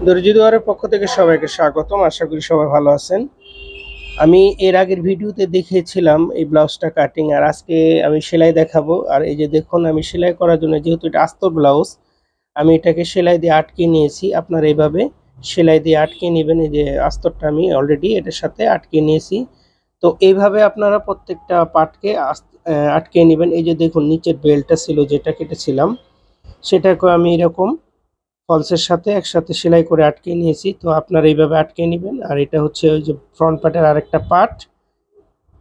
দর্জি দুয়ারের পক্ষ থেকে সবাইকে স্বাগতম। আশা করি সবাই ভালো আছেন। আমি এর আগের ভিডিওতে দেখিয়েছিলাম এই ব্লাউজটা কাটিং, আর আজকে আমি সেলাই দেখাবো। আর এই যে দেখুন, আমি সেলাই করার জন্য, যেহেতু এটা আস্তর ব্লাউজ, আমি এটাকে সেলাই দিয়ে আটকে নিয়েছি। আপনারা এইভাবে সেলাই দিয়ে আটকে নেবেন। এই যে আস্তরটা আমি অলরেডি এটার সাথে আটকে নিয়েছি। তো এইভাবে আপনারা প্রত্যেকটা পার্টকে আটকে নেবেন। এই যে দেখুন, নিচের বেল্টটা ছিল যেটা কেটেছিলাম, সেটাকে আমি এরকম ফলসের সাথে একসাথে সেলাই করে আটকে নিয়েছি। তো আপনারা এইভাবে আটকে নেবেন। আর এটা হচ্ছে ওই যে ফ্রন্ট পার্টের আরেকটা পার্ট,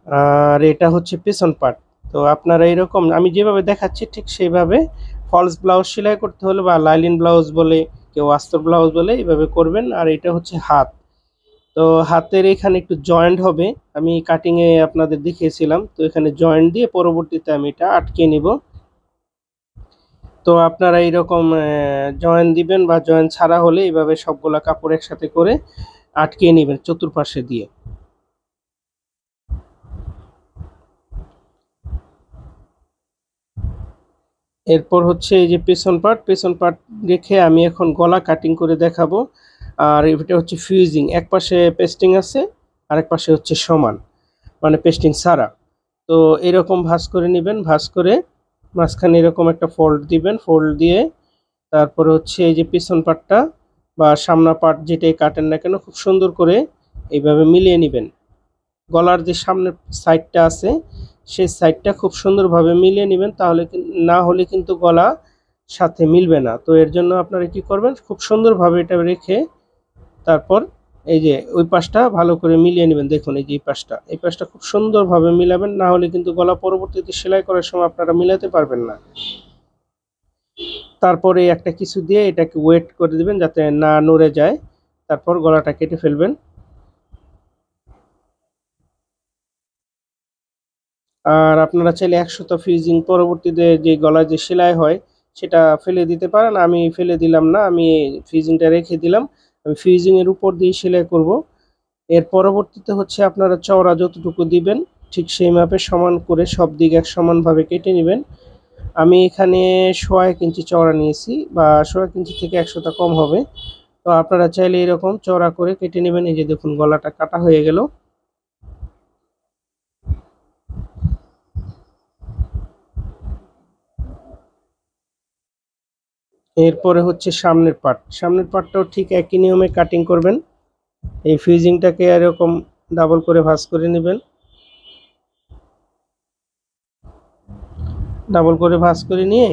আর এটা হচ্ছে পেছন পার্ট। তো আপনারা এরকম আমি যেভাবে দেখাচ্ছি ঠিক সেইভাবে ফলস ব্লাউজ সেলাই করতে হলে, বা লাইলিন ব্লাউজ বলে, কেউ আস্তর ব্লাউজ বলে, এইভাবে করবেন। আর এটা হচ্ছে হাত। তো হাতের এখানে একটু জয়েন্ট হবে, আমি কাটিংয়ে আপনাদের দেখিয়েছিলাম। তো এখানে জয়েন্ট দিয়ে পরবর্তীতে আমি এটা আটকে নিব। তো আপনারা এইরকম জয়েন দিবেন, বা জয়েন ছাড়া হলে এইভাবে সবগুলা কাপড় একসাথে করে আটকে নেবেন চতুর্পাশে দিয়ে। এরপর হচ্ছে এই যে পেছন পার্ট রেখে আমি এখন গলা কাটিং করে দেখাবো। আর এটা হচ্ছে ফিউজিং, এক পাশে পেস্টিং আছে, আরেক পাশে হচ্ছে সমান, মানে পেস্টিং ছাড়া। তো এরকম ভাঁজ করে নেবেন, ভাঁজ করে মাঝখানে এরকম একটা ফোল্ড দিবেন, ফোল্ড দিয়ে তারপরে হচ্ছে এই যে পিছন পার্টটা বা সামনা পার্ট যেটাই কাটেন না কেন, খুব সুন্দর করে এইভাবে মিলিয়ে নেবেন। গলার যে সামনের সাইডটা আছে সেই সাইডটা খুব সুন্দরভাবে মিলিয়ে নেবেন, তাহলে না হলে কিন্তু গলা সাথে মিলবে না। তো এর জন্য আপনারা কি করবেন, খুব সুন্দরভাবে এটা রেখে তারপর এই যে ওই পাশটা ভালো করে মিলিয়ে নেবেন। দেখুন এই যে এই পাশটা খুব সুন্দরভাবে মিলাবেন, না হলে কিন্তু গলা পরবর্তীতে সেলাই করার সময় আপনারা মিলাতে পারবেন না। তারপরে একটা কিছু দিয়ে এটাকে ওয়েট করে দিবেন যাতে না নড়ে যায়। তারপর গলাটা কেটে ফেলবেন। আর আপনারা চাইলে 100টা ফিউজিং পরবর্তীতে যে গলায় যে সেলাই হয় সেটা ফেলে দিতে পারেন। আমি ফেলে দিলাম না, আমি ফিউজিংটা রেখে দিলাম। আমি ফিউজিংয়ের উপর দিয়ে সেলাই করব। এর পরবর্তীতে হচ্ছে আপনারা চওড়া যতটুকু দিবেন ঠিক সেই মাপে সমান করে সব দিক এক সমানভাবে কেটে নেবেন। আমি এখানে 1.5 ইঞ্চি চওড়া নিয়েছি, বা 1.5 ইঞ্চি থেকে 100টা কম হবে। তো আপনারা চাইলে এরকম চওড়া করে কেটে নেবেন। এই যে দেখুন, গলাটা কাটা হয়ে গেল। এরপরে হচ্ছে সামনের পার্টটাও ঠিক একই নিয়মে কাটিং করবেন। এই ফিউজিংটাকে এরকম ডাবল করে ভাঁজ করে নেবেন, ডাবল করে ভাঁজ করে নিয়ে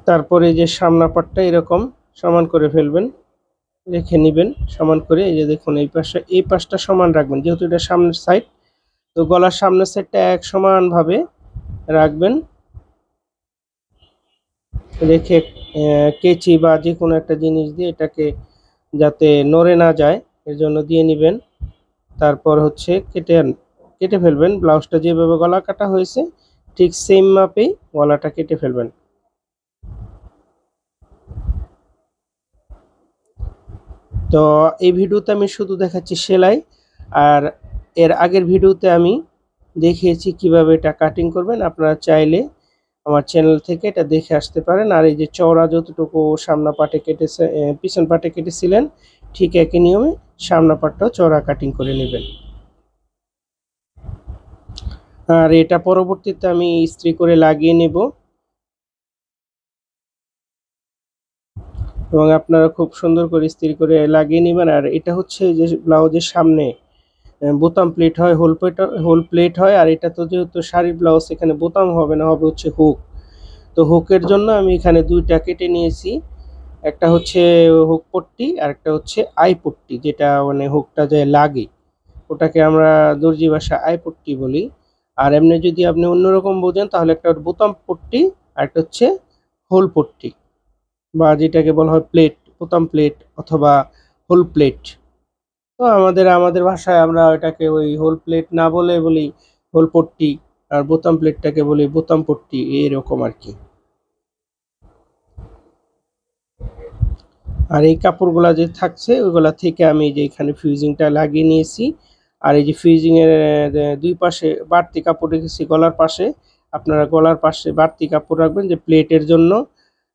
তারপরে যে সামনা পার্টটা এরকম সমান করে ফেলবেন, রেখে নেবেন সমান করে। এই যে দেখুন, এই পাশটা সমান রাখবেন, যেহেতু এটা সামনের সাইড। তো গলার সামনের সাইডটা এক সমানভাবে রাখবেন, রেখে কেচি বা যে কোনো একটা জিনিস দিয়ে এটাকে যাতে নড়ে না যায় এর জন্য দিয়ে নেবেন। তারপর হচ্ছে কেটে ফেলবেন। ব্লাউজটা যেভাবে গলা কাটা হয়েছে ঠিক সেম মাপেই গলাটা কেটে ফেলবেন। তো এই ভিডিওতে আমি শুধু দেখাচ্ছি সেলাই, আর এর আগের ভিডিওতে আমি দেখিয়েছি কিভাবে এটা কাটিং করবেন। আপনারা চাইলে আমার চ্যানেল থেকে এটা দেখে আসতে পারেন। আর এই যে চওড়া যতটুকু সামনা পাটে কেটেছে, পিছন পাটে কেটেছিলেন, ঠিক একই নিয়মে সামনা পাটটাও চওড়া কাটিং করে নেবেন। আর এটা পরবর্তীতে আমি ইস্ত্রি করে লাগিয়ে নেব, এবং আপনারা খুব সুন্দর করে ইস্ত্রি করে লাগিয়ে নেবেন। আর এটা হচ্ছে যে ব্লাউজের সামনে বোতাম প্লেট হয়, হোল প্লেট হয়। আর এটা তো যেহেতু শাড়ির ব্লাউজ, এখানে বোতাম হবে না, হবে হচ্ছে হুক। তো হুকের জন্য আমি এখানে দুইটা কেটে নিয়েছি। একটা হচ্ছে হুক পট্টি, আর একটা হচ্ছে আই পট্টি, যেটা মানে হুকটা যে লাগে ওটাকে আমরা দর্জি ভাষায় আই পট্টি বলি। আর এমনি যদি আপনি অন্যরকম বোঝেন তাহলে একটা বোতাম পট্টি, আর একটা হচ্ছে হোল পট্টি, বা যেটাকে বলা হয় প্লেট, বোতাম প্লেট অথবা হোল প্লেট। তো আমাদের ভাষায় আমরা এটাকে ওই হোল প্লেট না বলে বলি হোল পট্টি, আর বোতাম প্লেটটাকে বলি বোতাম পট্টি, এরকম আর কি। আর এই কাপড়গুলা যে থাকছে ওইগুলা থেকে আমি যে এখানে ফিউজিংটা লাগিয়ে নিয়েছি। আর এই যে ফিউজিংয়ের দুই পাশে বাড়তি কাপড় রেখেছি গলার পাশে, আপনারা গলার পাশে বাড়তি কাপড় রাখবেন, যে প্লেটের জন্য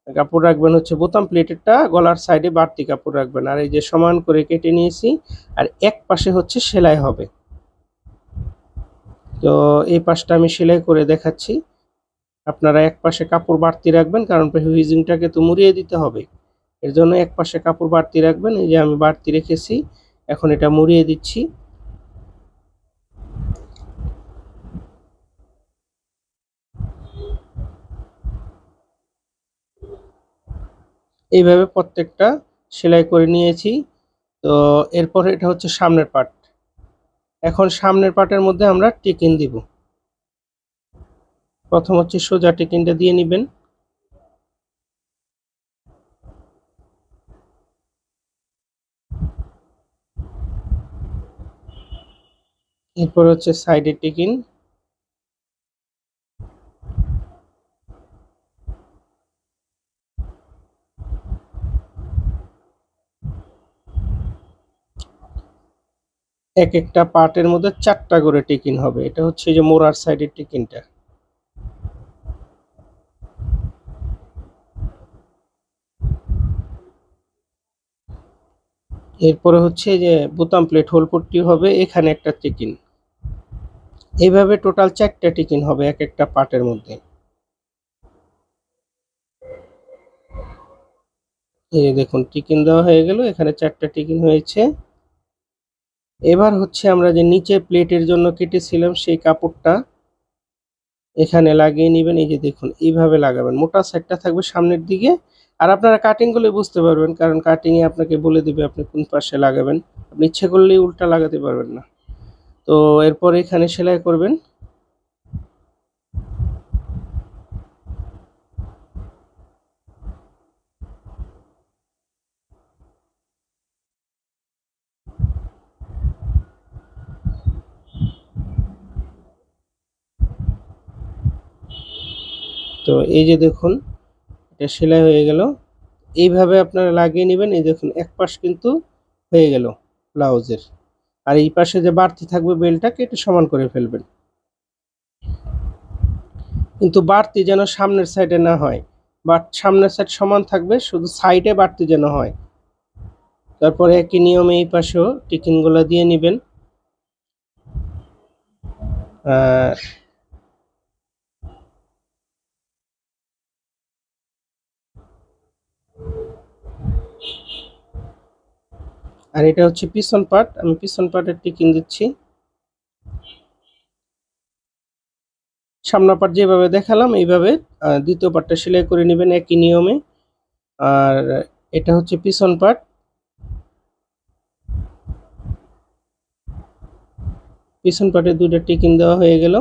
কাপড় রাখবেন হচ্ছে বোতাম প্লেটেরটা গলার সাইডে বাড়তি কাপড় রাখবেন। আর এই যে সমান করে কেটে নিয়েছি, আর এক পাশে হচ্ছে সেলাই হবে। তো এই পাশটা আমি সেলাই করে দেখাচ্ছি। আপনারা এক পাশে কাপড় বাড়তি রাখবেন, কারণ ফিউজিংটাকে তো মুড়িয়ে দিতে হবে, এর জন্য এক পাশে কাপড় বাড়তি রাখবেন। এই যে আমি বাড়তি রেখেছি, এখন এটা মুড়িয়ে দিচ্ছি। এইভাবে প্রত্যেকটা সেলাই করে নিয়েছি। তো এরপর এটা হচ্ছে সামনের পার্ট। এখন সামনের পার্টের মধ্যে আমরা টিকিন দিব। প্রথম হচ্ছে সোজা টিকিনটা দিয়ে নেবেন। এরপর হচ্ছে সাইডের টিকিন। এক একটা পার্টের মধ্যে 4টা করে টিকিন হবে। এটা হচ্ছে যে মোড়ার সাইডের টিকিনটা। এরপরে হচ্ছে যে বোতাম প্লেট হোল পট্টি হবে, এখানে একটা টিকিন। এইভাবে টোটাল 4টা টিকিন হবে এক একটা পার্টের মধ্যে। এই দেখুন টিকিন দেওয়া হয়ে গেল, এখানে 4টা টিকিন হয়েছে। এবার হচ্ছে আমরা যে নিচে প্লেটের জন্য কেটেছিলাম সেই কাপড়টা এখানে লাগিয়ে নেবেন। এই যে দেখুন এইভাবে লাগাবেন, মোটা সাইডটা থাকবে সামনের দিকে। আর আপনারা কাটিং করলে বুঝতে পারবেন, কারণ কাটিংয়ে আপনাকে বলে দিবে আপনি কোন পাশে লাগাবেন। আপনি ইচ্ছে করলেই উল্টা লাগাতে পারবেন না। তো এরপর এখানে সেলাই করবেন। তো এই যে দেখুন এটা সেলাই হয়ে গেল। এইভাবে আপনারা লাগিয়ে নেবেন। এই দেখুন এক পাশ কিন্তু হয়ে গেল ব্লাউজের। আর এই পাশে যে বাড়তি থাকবে বেলটা কেটে সমান করে ফেলবেন, কিন্তু বাড়তি যেন সামনের সাইডে না হয়। বাট সামনের সাইড সমান থাকবে, শুধু সাইডে বাড়তি যেন হয়। তারপরে একই নিয়মে এই পাশেও টিকিনগুলো দিয়ে নেবেন। আর এটা হচ্ছে পিছন পার্ট, আমি পিছন পার্টের টিকিন দিচ্ছি। সামনের পার্ট যেভাবে দেখালাম এইভাবে দ্বিতীয় পার্টটা সেলাই করে নেবেন একই নিয়মে। আর এটা হচ্ছে পিছন পার্ট। পিছন পার্টে 2টা টিকিন দেওয়া হয়ে গেল।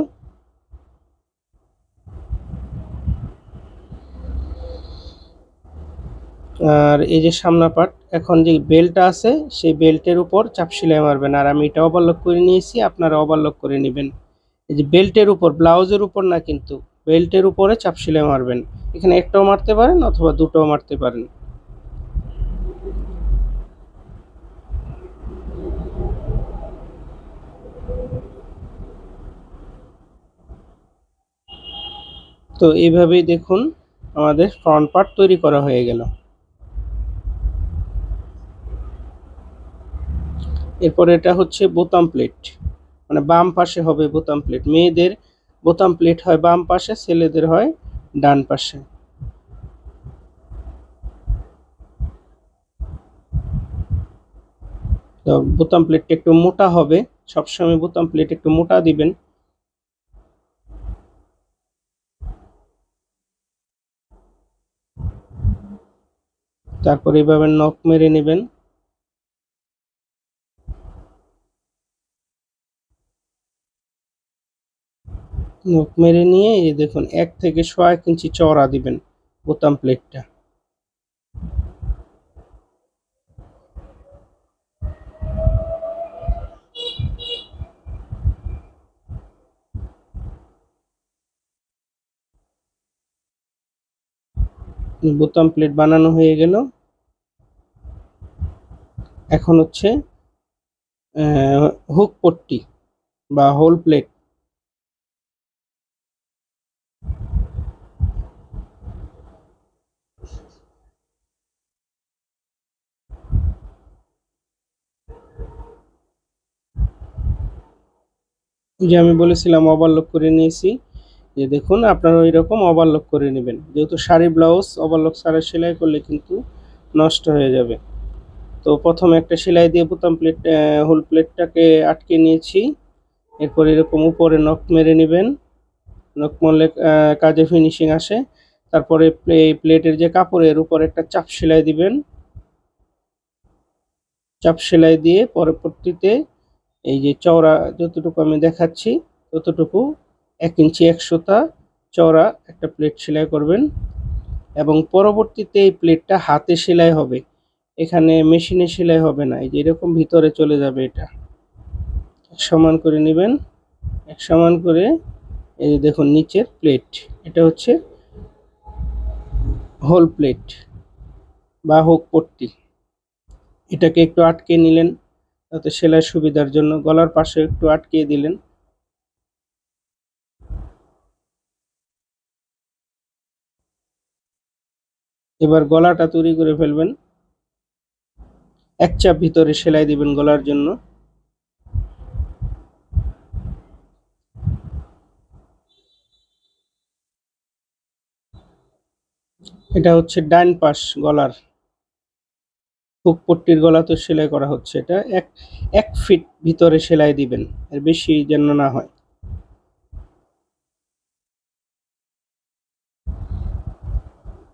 আর এই যে সামনা পার্ট, এখন যে বেল্টটা আছে সেই বেল্টের উপর চাপ সেলাই মারবেন। আর আমি এটা ওভারলক করে নিয়েছি, আপনারা ওভারলক করে নেবেন। এই যে বেল্টের উপর, ব্লাউজের উপর না, কিন্তু বেল্টের উপরে চাপ সেলাই মারবেন। এখানে একটাও মারতে পারেন অথবা দুটোও মারতে পারেন। তো এইভাবেই দেখুন আমাদের ফ্রন্ট পার্ট তৈরি করা হয়ে গেল। এরপর এটা হচ্ছে বোতাম প্লেট, মানে বাম পাশে হবে বোতাম প্লেট। মেয়েদের বোতাম প্লেট হয় বাম পাশে, ছেলেদের হয় ডান পাশে। তো বোতাম প্লেটটা একটু মোটা হবে, সবসময় বোতাম প্লেট একটু মোটা দিবেন। তারপর এইভাবে নখ মেরে নেবেন। নখ মেরে নিয়ে এই যে দেখুন 1 থেকে 1.5 ইঞ্চি চওড়া দিবেন বোতাম প্লেটটা। বোতাম প্লেট বানানো হয়ে গেল। এখন হচ্ছে হুক পট্টি বা হোল প্লেট। যে আমি বলেছিলাম ওভারলক করে নিয়েছি, যে দেখুন আপনারা ওই রকম ওভারলক করে নেবেন, যেহেতু শাড়ি ব্লাউজ ওভারলক ছাড়া সেলাই করলে কিন্তু নষ্ট হয়ে যাবে। তো প্রথমে একটা সেলাই দিয়ে বোতাম প্লেট হোল প্লেটটাকে আটকে নিয়েছি। এরপর এরকম উপরে নখ মেরে নেবেন, নখ মারলে কাজে ফিনিশিং আসে। তারপরে এই প্লেটের যে কাপড়ের উপর একটা চাপ সেলাই দিবেন, চাপ সেলাই দিয়ে পরবর্তীতে এই যে চওড়া যতটুকু আমি দেখাচ্ছি ততটুকু 1 ইঞ্চি 1 সুতা চওড়া একটা প্লেট সেলাই করবেন, এবং পরবর্তীতে এই প্লেটটা হাতে সেলাই হবে, এখানে মেশিনে সেলাই হবে না। এই যে এরকম ভিতরে চলে যাবে, এটা সমান করে নেবেন, এক সমান করে। এই যে দেখুন নিচের প্লেট, এটা হচ্ছে হোল প্লেট বা হুক পট্টি। এটাকে একটু আটকে নিলেন যাতে সেলাই সুবিধার জন্য, গলার পাশে একটু আটকিয়ে দিলেন। এবার গলাটা তৈরি করে ফেলবেন, এক চাপ ভিতরে সেলাই দিবেন গলার জন্য। এটা হচ্ছে ডান পাশ গলার হুক পট্টির গলা তো সেলাই করা হচ্ছে, এটা এক ফিট ভিতরে সেলাই দিবেন, এর বেশি যেন না হয়।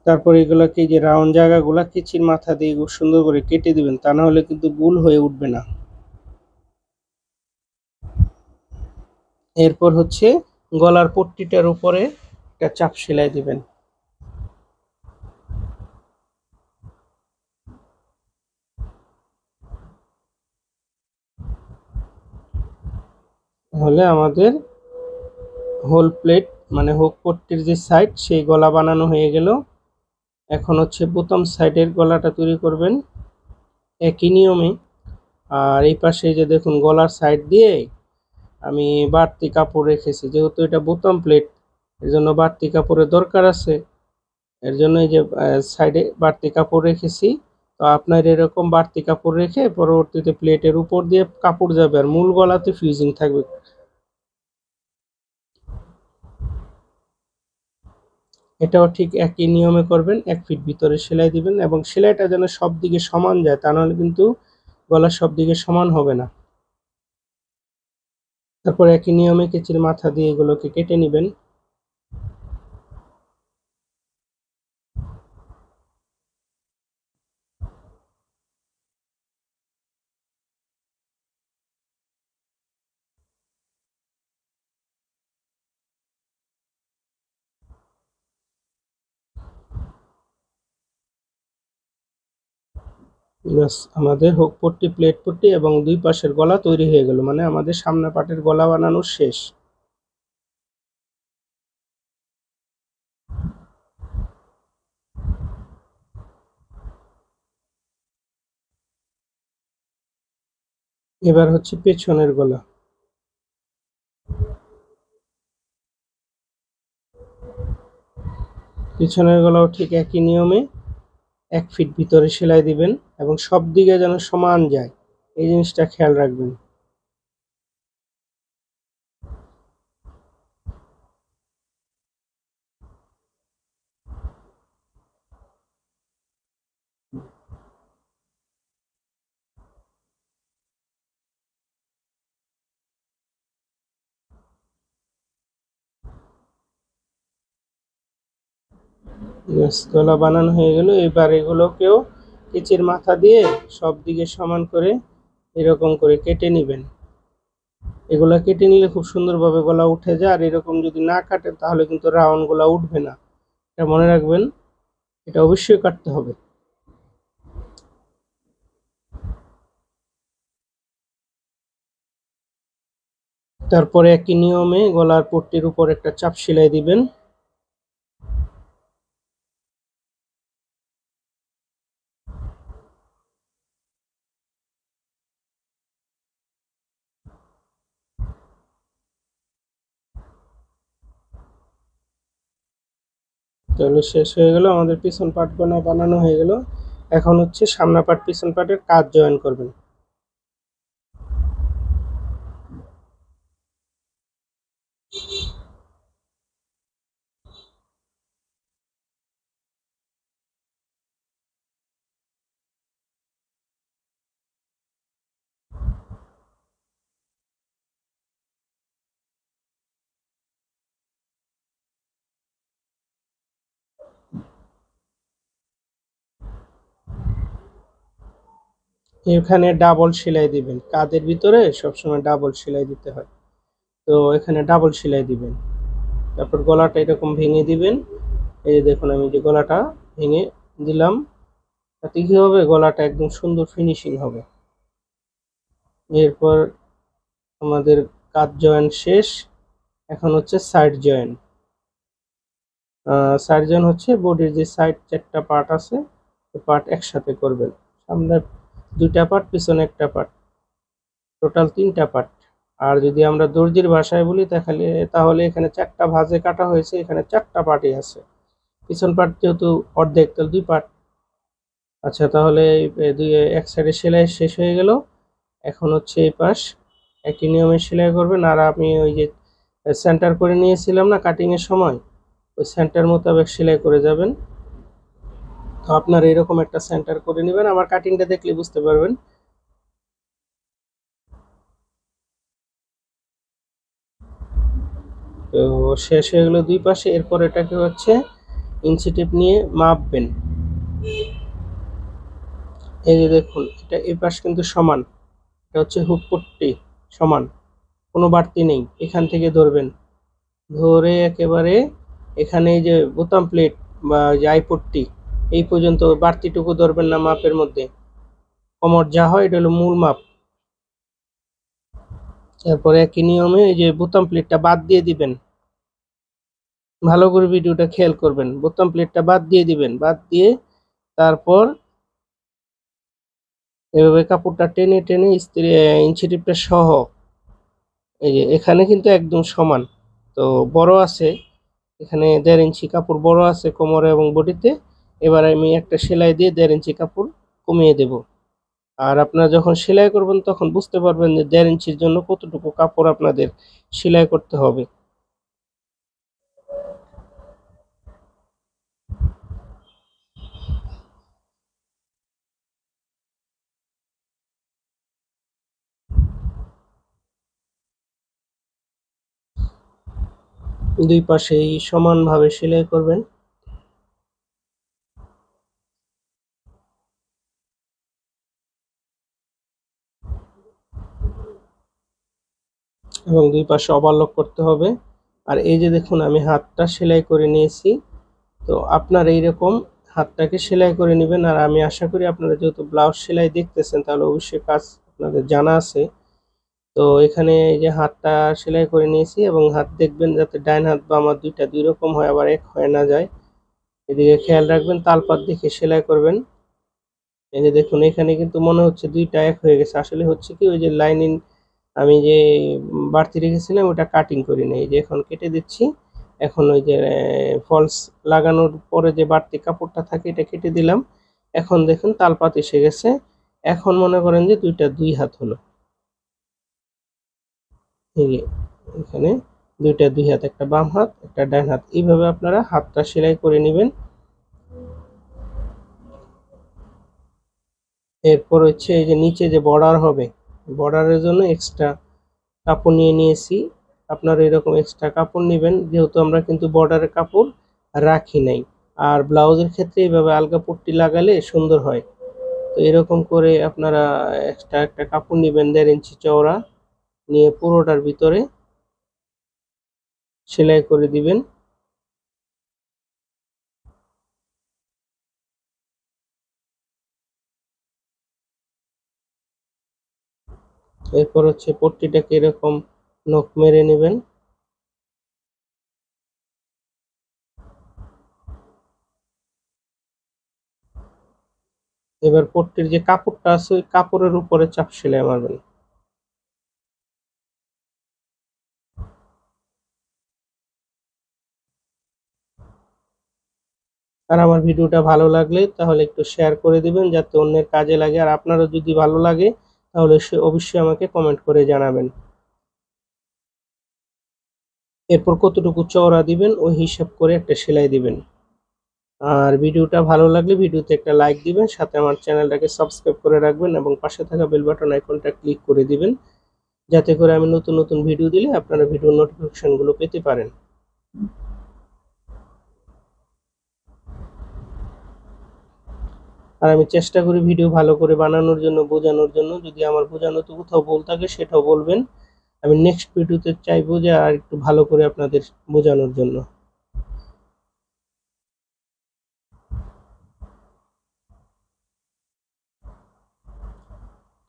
তারপর এগুলাকে যে রাউন্ড জায়গাগুলা কেচির মাথা দিয়ে খুব সুন্দর করে কেটে দিবেন, তা না হলে কিন্তু গোল হয়ে উঠবে না। এরপর হচ্ছে গলার পট্টিটার উপরে একটা চাপ সেলাই দিবেন। তাহলে আমাদের হোল প্লেট মানে হুক পট্টির যে সাইড সেই গলা বানানো হয়ে গেল। এখন হচ্ছে বোতাম সাইডের গলাটা তৈরি করবেন একই নিয়মে। আর এই পাশে যে দেখুন গলার সাইড দিয়ে আমি বাড়তি কাপড় রেখেছি, যেহেতু এটা বোতাম প্লেট এর জন্য বাড়তি কাপড়ের দরকার আছে, এর জন্য এই যে সাইডে বাড়তি কাপড় রেখেছি। তো আপনার এরকম বাড়তি কাপড় রেখে পরবর্তীতে প্লেটের উপর দিয়ে কাপড় যাবে আর মূল গলাতে ফিউজিং থাকবে। এটাও ঠিক একই নিয়মে করবেন, 1 ফিট ভিতরে সেলাই দিবেন এবং সেলাইটা যেন সব দিকে সমান যায়, তা নাহলে কিন্তু গলা সব দিকে সমান হবে না। তারপর একই নিয়মে কেচির মাথা দিয়ে এগুলোকে কেটে নেবেন। ব্যাস আমাদের হুক পট্টি, প্লেট পট্টি এবং দুই পাশের গলা তৈরি হয়ে গেল, মানে আমাদের সামনের পাটের গলা বানানো শেষ। এবার হচ্ছে পেছনের গলা। পিছনের গলাও ঠিক একই নিয়মে 1 ফিট ভিতরে সেলাই দিবেন এবং সব দিকে যেন সমান যায়, এই জিনিসটা খেয়াল রাখবেন। ব্যাস গলা বানানো হয়ে গেল। এবার এগুলোকেও কেচির মাথা দিয়ে সব দিকে সমান করে এরকম করে কেটে নেবেন। এগুলা কেটে নিলে খুব সুন্দরভাবে গলা উঠে যায়, আর এরকম যদি না কাটেন তাহলে কিন্তু রাউন্ড গলা উঠবে না, এটা মনে রাখবেন, এটা অবশ্যই কাটতে হবে। তারপরে একই নিয়মে গলার পট্টির উপর একটা চাপ সেলাই দিবেন। তাহলে শেষ হয়ে গেল, আমাদের পিছন পার্ট বানানো হয়ে গেল। এখন হচ্ছে সামনা পার্ট পিছন পার্টের কাজ জয়েন করবেন। এখানে ডাবল সেলাই দিবেন, কাঁধের ভিতরে সবসময় ডাবল সেলাই দিতে হয়, তো এখানে ডাবল সেলাই দিবেন। তারপর গলাটা এরকম ভেঙে দিবেন। এই যে দেখুন আমি যে গলাটা ভেঙে দিলাম, তাতে কি হবে, গলাটা একদম সুন্দর ফিনিশিং হবে। এরপর আমাদের কাঁধ জয়েন্ট শেষ, এখন হচ্ছে সাইড জয়েন্ট। সাইড জয়েন্ট হচ্ছে বডির যে সাইড চারটা পার্ট আছে, ওই পার্ট একসাথে করবেন। সামনে দুইটা পার্ট, পিছনে একটা পার্ট, টোটাল তিনটা পার্ট। আর যদি আমরা দর্জির ভাষায় বলি তাহলে এখানে চারটা ভাঁজে কাটা হয়েছে, এখানে চারটা পার্টই আছে। পিছন পার্ট যেহেতু অর্ধেক, তাহলে দুই পার্ট। আচ্ছা, তাহলে দুই এক সাইডে সেলাই শেষ হয়ে গেল। এখন হচ্ছে এই পাশ একই নিয়মে সেলাই করবেন। আর আমি ওই যে সেন্টার করে নিয়েছিলাম না কাটিং এর সময়, ওই সেন্টার মোতাবেক সেলাই করে যাবেন। তো আপনার এরকম একটা সেন্টার করে নেবেন, আমার কাটিংটা দেখলে বুঝতে পারবেন। তো শেষ হয়ে গেল দুই পাশে। এরপর এটাকে হচ্ছে ইঞ্চি টেপ নিয়ে মাপবেন। এই যে দেখুন, এটা এই পাশ কিন্তু সমান, এটা হচ্ছে হুক পট্টি সমান, কোনো বাড়তি নেই। এখান থেকে ধরবেন, ধরে একেবারে এখানে এই যে বোতাম প্লেট বা যে আইপট্টি এই পর্যন্ত, বাড়তিটুকু ধরবেন না মাপের মধ্যে। কোমর যা হয় এটা হলো মূল মাপ। তারপরে একই নিয়মে এই যে বোতাম প্লেটটা বাদ দিয়ে দিবেন। ভালো করে ভিডিওটা খেয়াল করবেন, বোতাম প্লেটটা বাদ দিয়ে দিবেন। বাদ দিয়ে তারপর এভাবে কাপড়টা টেনে টেনে ইঞ্চি টিপটা সহ, এই যে এখানে কিন্তু একদম সমান। তো বড় আছে, এখানে 1.5 ইঞ্চি কাপড় বড় আছে কোমরে এবং বডিতে। এবার আমি একটা সেলাই দিয়ে 1.5 ইঞ্চি কাপড় কমিয়ে দেব। আর আপনারা যখন সেলাই করবেন তখন বুঝতে পারবেন যে 1.5 ইঞ্চির জন্য কতটুকু কাপড় আপনাদের সেলাই করতে হবে। দুই পাশেই সমানভাবে সেলাই করবেন। এবং দুই পাশে ওভারলক করতে হবে। আর এই যে দেখুন আমি হাতটা সেলাই করে নিয়েছি। তো আপনার এইরকম হাতটাকে সেলাই করে নেবেন। আর আমি আশা করি আপনারা যেহেতু ব্লাউজ সেলাই দেখতেছেন, তাহলে অবশ্যই কাজ আপনাদের জানা আছে। তো এখানে এই যে হাতটা সেলাই করে নিয়েছি, এবং হাত দেখবেন যাতে ডাইন হাত বাম হাত দুইটা দুই রকম হয়, আবার এক হয়ে না যায়, এদিকে খেয়াল রাখবেন। তালপাত দেখে সেলাই করবেন। এই যে দেখুন এখানে কিন্তু মনে হচ্ছে দুইটা এক হয়ে গেছে, আসলে হচ্ছে কি, ওই যে লাইনিং আমি যে বাড়তি রেখেছিলাম ওটা কাটিং করি নাই, এই যে এখন কেটে দিচ্ছি। এখন ওই যে ফলস লাগানোর পরে যে বাড়তি কাপড়টা থাকে এটা কেটে দিলাম। এখন দেখুন তালপাত এসে গেছে। এখন মনে করেন যে দুইটা দুই হাত হলো। এই যে এখানে দুইটা দুই হাত, একটা বাম হাত একটা ডান হাত, এইভাবে আপনারা হাতটা সেলাই করে নেবেন। এরপর হচ্ছে এই যে নিচে যে বর্ডার হবে, বর্ডারের জন্য এক্সট্রা কাপড় নিয়ে নিয়েছি। আপনারা এরকম এক্সট্রা কাপড় নেবেন, যেহেতু আমরা কিন্তু বর্ডারের কাপড় রাখি নাই। আর ব্লাউজের ক্ষেত্রে এইভাবে আলগা পট্টি লাগালে সুন্দর হয়। তো এরকম করে আপনারা এক্সট্রা একটা কাপড় নেবেন 1.5 ইঞ্চি চওড়া, নিয়ে পুরোটার ভিতরে সেলাই করে দিবেন। এরপর হচ্ছে পট্টিটাকে এরকম নখ মেরে নেবেন। এবার পট্টির যে কাপড়টা আছে ওই কাপড়ের উপরে চাপ সেলাই মারবেন। আর আমার ভিডিওটা ভালো লাগলে তাহলে একটু শেয়ার করে দিবেন, যাতে অন্যের কাজে লাগে। আর আপনারও যদি ভালো লাগে তাহলে অবশ্যই আমাকে কমেন্ট করে জানাবেন। এরপর কতটুকু চওড়া দিবেন ওই হিসাব করে একটা সেলাই দিবেন। আর ভিডিওটা ভালো লাগলে ভিডিওতে একটা লাইক দিবেন, সাথে আমার চ্যানেলটাকে সাবস্ক্রাইব করে রাখবেন এবং পাশে থাকা বেল বাটন আইকনটা ক্লিক করে দিবেন, যাতে করে আমি নতুন নতুন ভিডিও দিলে আপনারা ভিডিও নোটিফিকেশনগুলো পেতে পারেন। আর আমি চেষ্টা করি ভিডিও ভালো করে বানানোর জন্য, বোঝানোর জন্য। যদি আমার বোঝানোতে কোথাও ভুল থাকে সেটাও বলবেন। আমি নেক্সট ভিডিওতে চাইবো যে আর একটু ভালো করে আপনাদের বোঝানোর জন্য।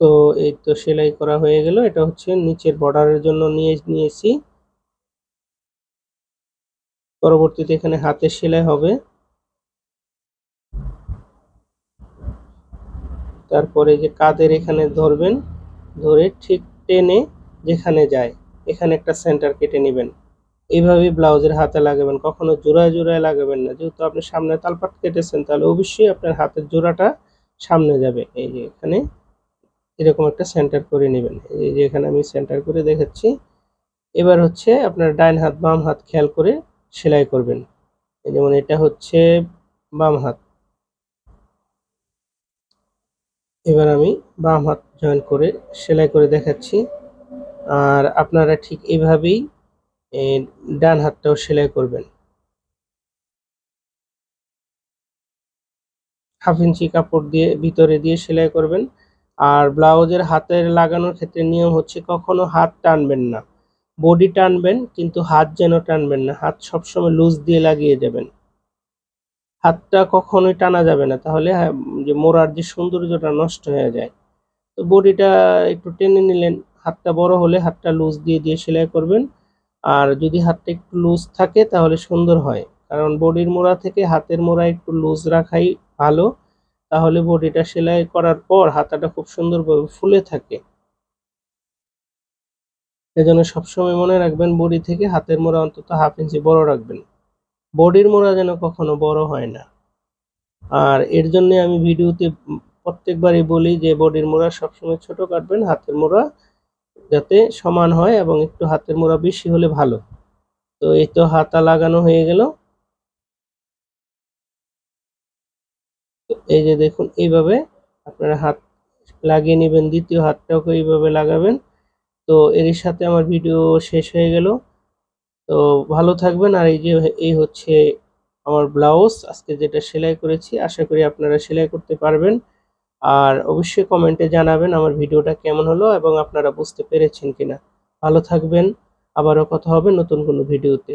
তো এই তো সেলাই করা হয়ে গেল। এটা হচ্ছে নিচের বর্ডারের জন্য নিয়েছি। পরবর্তীতে এখানে হাতের সেলাই হবে। তারপরে যে কাঁধের এখানে ধরবেন, ধরে ঠিক টেনে যেখানে যায় এখানে একটা সেন্টার কেটে নেবেন। এইভাবে ব্লাউজের হাতে লাগাবেন, কখনো জোড়ায় জোড়ায় লাগাবেন না। যেহেতু আপনি সামনে তালপাট কেটেছেন তাহলে অবশ্যই আপনার হাতের জোড়াটা সামনে যাবে। এই যে এখানে এরকম একটা সেন্টার করে নেবেন। এই যে এখানে আমি সেন্টার করে দেখাচ্ছি। এবার হচ্ছে আপনার ডান হাত বাম হাত খেয়াল করে সেলাই করবেন। যেমন এটা হচ্ছে বাম হাত, এবার আমি বাম হাত জয়েন করে সেলাই করে দেখাচ্ছি। আর আপনারা ঠিক এইভাবেই ডান হাতটাও সেলাই করবেন। 1/2 ইঞ্চি কাপড় দিয়ে ভিতরে দিয়ে সেলাই করবেন। আর ব্লাউজের হাতের লাগানোর ক্ষেত্রে নিয়ম হচ্ছে কখনো হাত টানবেন না, বডি টানবেন কিন্তু হাত যেন টানবেন না। হাত সবসময় লুজ দিয়ে লাগিয়ে যাবেন, হাতটা কখনোই টানা যাবে না, তাহলে যে মোড়ার যে সৌন্দর্যটা নষ্ট হয়ে যায়। তো বডিটা একটু টেনে নিলেন, হাতটা বড় হলে হাতটা লুজ দিয়ে দিয়ে সেলাই করবেন। আর যদি হাতটা একটু লুজ থাকে তাহলে সুন্দর হয়, কারণ বডির মোড়া থেকে হাতের মোড়া একটু লুজ রাখাই ভালো। তাহলে বডিটা সেলাই করার পর হাতাটা খুব সুন্দরভাবে ফুলে থাকে। এজন্য সবসময় মনে রাখবেন বডি থেকে হাতের মোড়া অন্তত 1/2 ইঞ্চি বড় রাখবেন। বডির মোড়া যেন কখনো বড় হয় না। আর এর জন্য আমি ভিডিওতে প্রত্যেকবারই বলি যে বডির মোড়া সবসময় ছোট কাটবেন, হাতের মোড়া যাতে সমান হয় এবং একটু হাতের মোড়া বেশি হলে ভালো। তো এই তো হাতা লাগানো হয়ে গেল। তো এই যে দেখুন এইভাবে আপনারা হাত লাগিয়ে নেবেন, দ্বিতীয় হাতটাও এইভাবে লাগাবেন। তো এর সাথে আমার ভিডিও শেষ হয়ে গেল। তো ভালো থাকবেন। আর এই যে এই হচ্ছে আমার ব্লাউজ আজকে যেটা সেলাই করেছি, আশা করি আপনারা সেলাই করতে পারবেন। আর অবশ্যই কমেন্টে জানাবেন আমার ভিডিওটা কেমন হলো এবং আপনারা বুঝতে পেরেছেন কিনা। ভালো থাকবেন, আবারও কথা হবে নতুন কোনো ভিডিওতে।